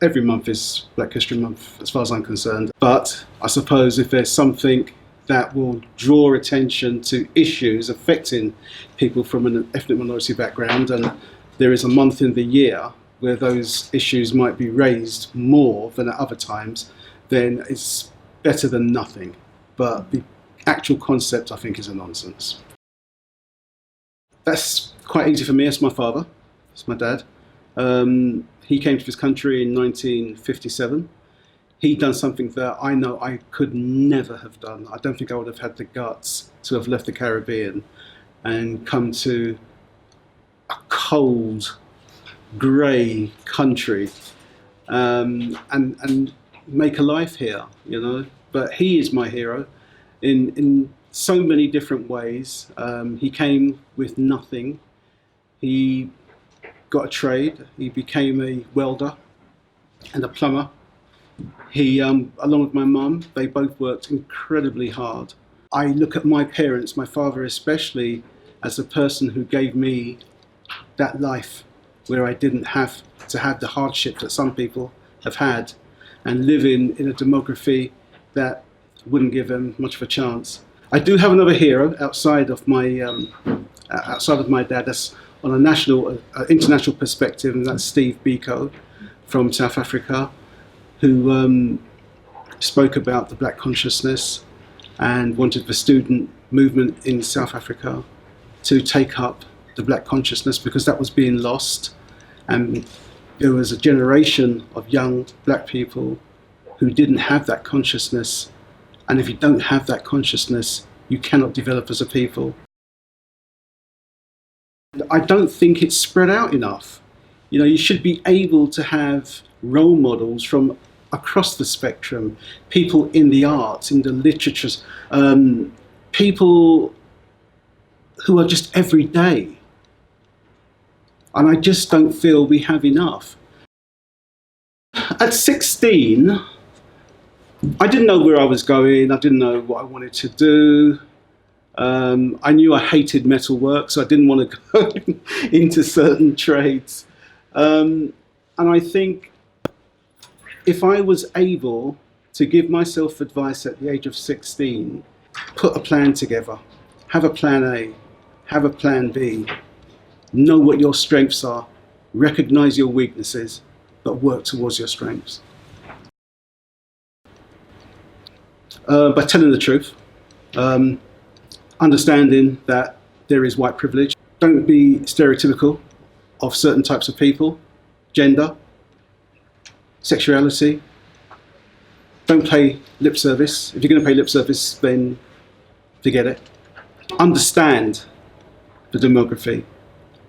every month is Black History Month as far as I'm concerned. But I suppose if there's something that will draw attention to issues affecting people from an ethnic minority background, and there is a month in the year where those issues might be raised more than at other times, then it's better than nothing. But the actual concept, I think, is a nonsense. That's quite easy for me. It's my father. It's my dad. He came to this country in 1957. He'd done something that I know I could never have done. I don't think I would have had the guts to have left the Caribbean and come to a cold, grey country and make a life here, you know. But he is my hero in so many different ways. He came with nothing. He got a trade. He became a welder and a plumber. He, along with my mum, they both worked incredibly hard. I look at my parents, my father especially, as the person who gave me that life where I didn't have to have the hardship that some people have had and live in a demography that wouldn't give them much of a chance. I do have another hero outside of my dad. That's on a national, international perspective, and that's Steve Biko from South Africa, who spoke about the black consciousness and wanted the student movement in South Africa to take up the black consciousness because that was being lost. And there was a generation of young black people who didn't have that consciousness. And if you don't have that consciousness, you cannot develop as a people. I don't think it's spread out enough. You know, you should be able to have role models from across the spectrum, people in the arts, in the literatures, people who are just everyday. And I just don't feel we have enough. At 16, I didn't know where I was going. I didn't know what I wanted to do. I knew I hated metalwork, so I didn't want to go into certain trades. And I think if I was able to give myself advice at the age of 16, put a plan together, have a plan A, have a plan B, know what your strengths are, recognize your weaknesses, but work towards your strengths. By telling the truth, understanding that there is white privilege. Don't be stereotypical of certain types of people, gender, sexuality. Don't pay lip service. If you're going to pay lip service, then forget it. Understand the demography.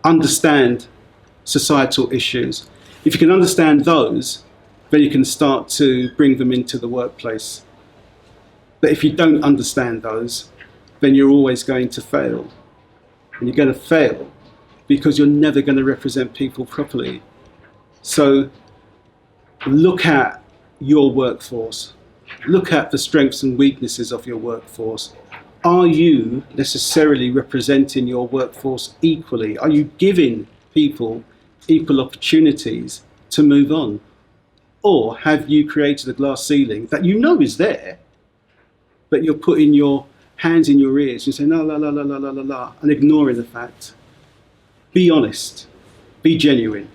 Understand societal issues. If you can understand those, then you can start to bring them into the workplace. But if you don't understand those, then you're always going to fail. And you're going to fail because you're never going to represent people properly. So look at your workforce. Look at the strengths and weaknesses of your workforce. Are you necessarily representing your workforce equally? Are you giving people equal opportunities to move on? Or have you created a glass ceiling that you know is there, but you're putting your hands in your ears and saying, no, la, la, la, la, la, la, la, and ignoring the fact? Be honest. Be genuine.